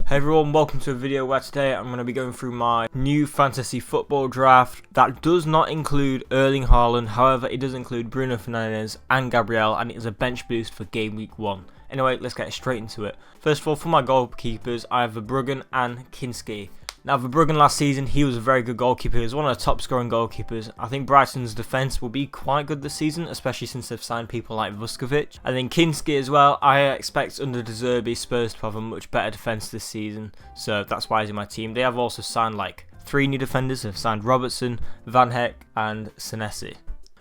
Hey everyone, welcome to a video where today I'm going to be going through my new fantasy football draft that does not include Erling Haaland. However, it does include Bruno Fernandes and Gabriel, and it is a bench boost for game week 1. Anyway, let's get straight into it. First of all, for my goalkeepers, I have Verbruggen and Kinski. Now, Verbruggen last season, he was a very good goalkeeper. He was one of the top scoring goalkeepers. I think Brighton's defence will be quite good this season, especially since they've signed people like Vuskovic. And then Kinski as well, I expect under De Zerbi Spurs to have a much better defence this season. So that's why he's in my team. They have also signed like 3 new defenders. They've signed Robertson, Van Heck and Senesi.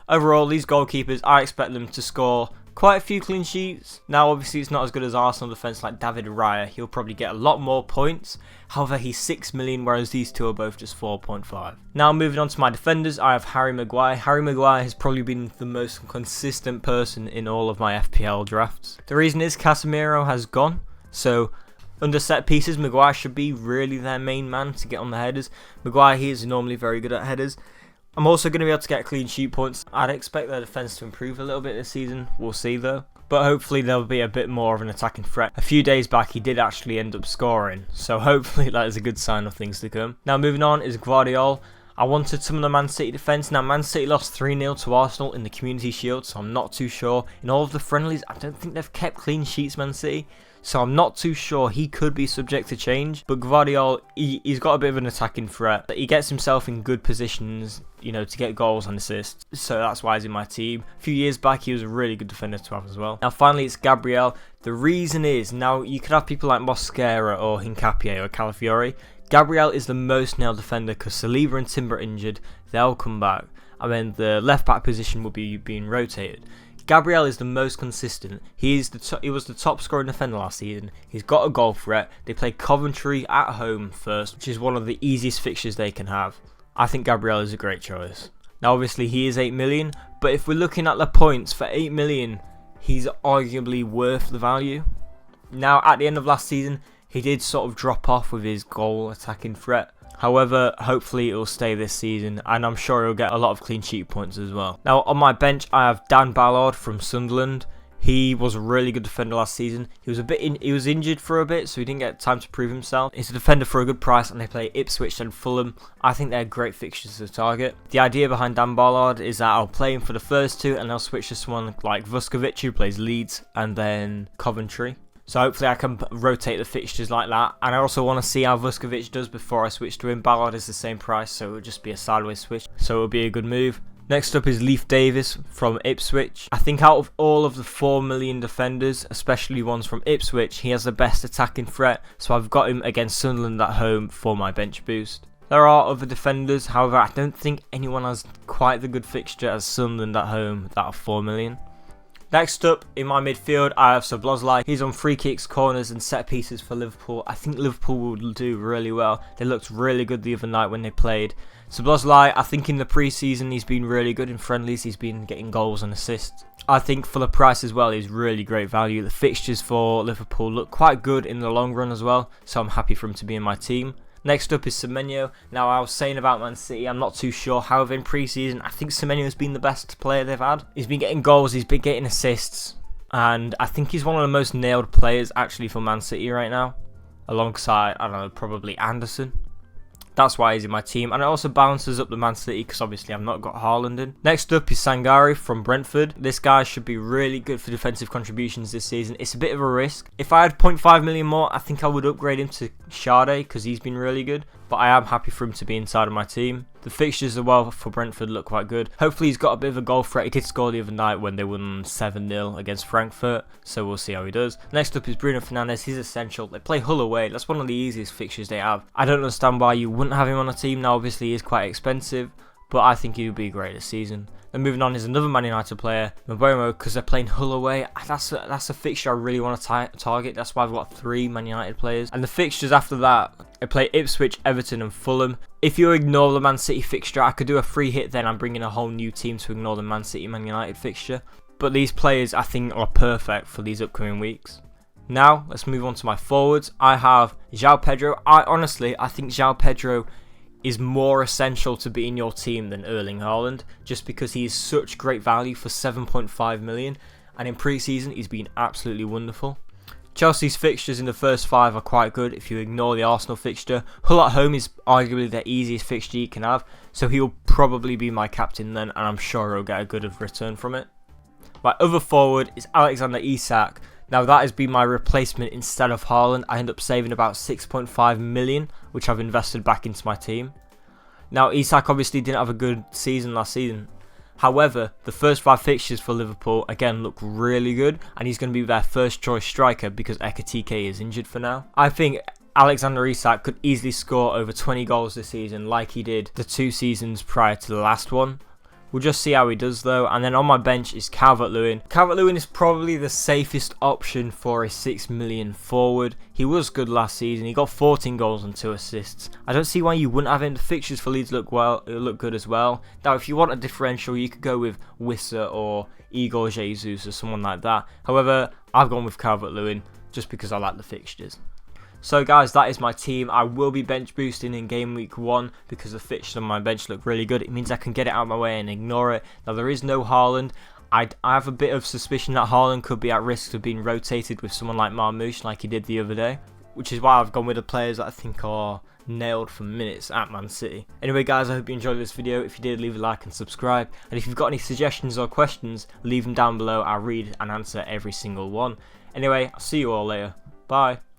Overall, these goalkeepers, I expect them to score quite a few clean sheets. Now, obviously, it's not as good as Arsenal defence like David Raya. He'll probably get a lot more points. However, he's 6 million, whereas these two are both just 4.5. Now, moving on to my defenders, I have Harry Maguire. Harry Maguire has probably been the most consistent person in all of my FPL drafts. The reason is Casemiro has gone, so under set pieces, Maguire should be really their main man to get on the headers. Maguire, he is normally very good at headers. I'm also going to be able to get clean sheet points. I'd expect their defence to improve a little bit this season. We'll see though. But hopefully there'll be a bit more of an attacking threat. A few days back he did actually end up scoring. So hopefully that is a good sign of things to come. Now moving on is Guardiola. I wanted some of the Man City defence. Now Man City lost 3-0 to Arsenal in the Community Shield. So I'm not too sure. In all of the friendlies, I don't think they've kept clean sheets, Man City. So I'm not too sure. He could be subject to change. But Guardiola, he's got a bit of an attacking threat. He gets himself in good positions, you know, to get goals and assists. So that's why he's in my team. A few years back, he was a really good defender to have as well. Now finally, it's Gabriel. The reason is, now you could have people like Mosquera or Hincapié or Calafiori. Gabriel is the most nailed defender because Saliba and Timber are injured. They'll come back. And then the left back position will be being rotated. Gabriel is the most consistent. He was the top scoring defender last season. He's got a goal threat. They play Coventry at home first, which is one of the easiest fixtures they can have. I think Gabriel is a great choice. Now obviously he is 8 million, but if we're looking at the points for 8 million, he's arguably worth the value. Now at the end of last season, he did sort of drop off with his goal attacking threat. However, hopefully it will stay this season, and I'm sure he'll get a lot of clean sheet points as well. Now on my bench, I have Dan Ballard from Sunderland. He was a really good defender last season. He was injured for a bit, so he didn't get time to prove himself. He's a defender for a good price, and they play Ipswich and Fulham. I think they're great fixtures to target. The idea behind Dan Ballard is that I'll play him for the first 2, and I'll switch to someone like Vuskovic, who plays Leeds, and then Coventry. So hopefully I can rotate the fixtures like that. And I also want to see how Vuskovic does before I switch to him. Ballard is the same price, so it would just be a sideways switch. So it would be a good move. Next up is Leif Davis from Ipswich. I think out of all of the 4 million defenders, especially ones from Ipswich, he has the best attacking threat. So I've got him against Sunderland at home for my bench boost. There are other defenders, however I don't think anyone has quite the good fixture as Sunderland at home that are 4 million. Next up, in my midfield, I have Szoboszlai. He's on free kicks, corners and set pieces for Liverpool. I think Liverpool will do really well. They looked really good the other night when they played. Szoboszlai, I think in the pre-season he's been really good in friendlies. He's been getting goals and assists. I think for the price as well, he's really great value. The fixtures for Liverpool look quite good in the long run as well, so I'm happy for him to be in my team. Next up is Semenyo. Now, I was saying about Man City, I'm not too sure. However, in pre-season, I think Semenyo has been the best player they've had. He's been getting goals, he's been getting assists, and I think he's one of the most nailed players actually for Man City right now. Alongside, I don't know, probably Anderson. That's why he's in my team, and it also balances up the Man City because obviously I've not got Haaland in. Next up is Sangare from Brentford. This guy should be really good for defensive contributions this season. It's a bit of a risk. If I had 0.5 million more, I think I would upgrade him to Sade because he's been really good, but I am happy for him to be inside of my team. The fixtures as well for Brentford look quite good. Hopefully he's got a bit of a goal threat. He did score the other night when they won 7-0 against Frankfurt, so we'll see how he does. Next up is Bruno Fernandes. He's essential. They play Hull away. That's one of the easiest fixtures they have. I don't understand why you wouldn't have him on a team. Now obviously he is quite expensive, but I think he would be great this season. Then moving on is another Man United player, Mbeumo, because they're playing Hull away. That's a fixture I really want to target. That's why I've got 3 Man United players. And the fixtures after that, I play Ipswich, Everton and Fulham. If you ignore the Man City fixture, I could do a free hit then. I'm bringing a whole new team to ignore the Man City, Man United fixture. But these players I think are perfect for these upcoming weeks. Now, let's move on to my forwards. I have João Pedro. I think João Pedro is more essential to be in your team than Erling Haaland, just because he is such great value for 7.5 million, and in pre-season he's been absolutely wonderful. Chelsea's fixtures in the first 5 are quite good if you ignore the Arsenal fixture. Hull at home is arguably the easiest fixture you can have, so he'll probably be my captain then, and I'm sure he'll get a good return from it. My other forward is Alexander Isak. Now that has been my replacement instead of Haaland. I end up saving about 6.5 million, which I've invested back into my team. Now Isak obviously didn't have a good season last season. However, the first 5 fixtures for Liverpool again look really good, and he's going to be their first choice striker because Ekitike is injured for now. I think Alexander Isak could easily score over 20 goals this season like he did the 2 seasons prior to the last one. We'll just see how he does though. And then on my bench is Calvert-Lewin. Calvert-Lewin is probably the safest option for a 6 million forward. He was good last season. He got 14 goals and 2 assists. I don't see why you wouldn't have him. The fixtures for Leeds look good as well. Now if you want a differential, you could go with Wissa or Igor Jesus or someone like that. However, I've gone with Calvert-Lewin just because I like the fixtures. So guys, that is my team. I will be bench boosting in game week 1 because the fixtures on my bench look really good. It means I can get it out of my way and ignore it. Now there is no Haaland. I have a bit of suspicion that Haaland could be at risk of being rotated with someone like Marmoush like he did the other day, which is why I've gone with the players that I think are nailed for minutes at Man City. Anyway guys, I hope you enjoyed this video. If you did, leave a like and subscribe. And if you've got any suggestions or questions, leave them down below. I'll read and answer every single one. Anyway, I'll see you all later. Bye.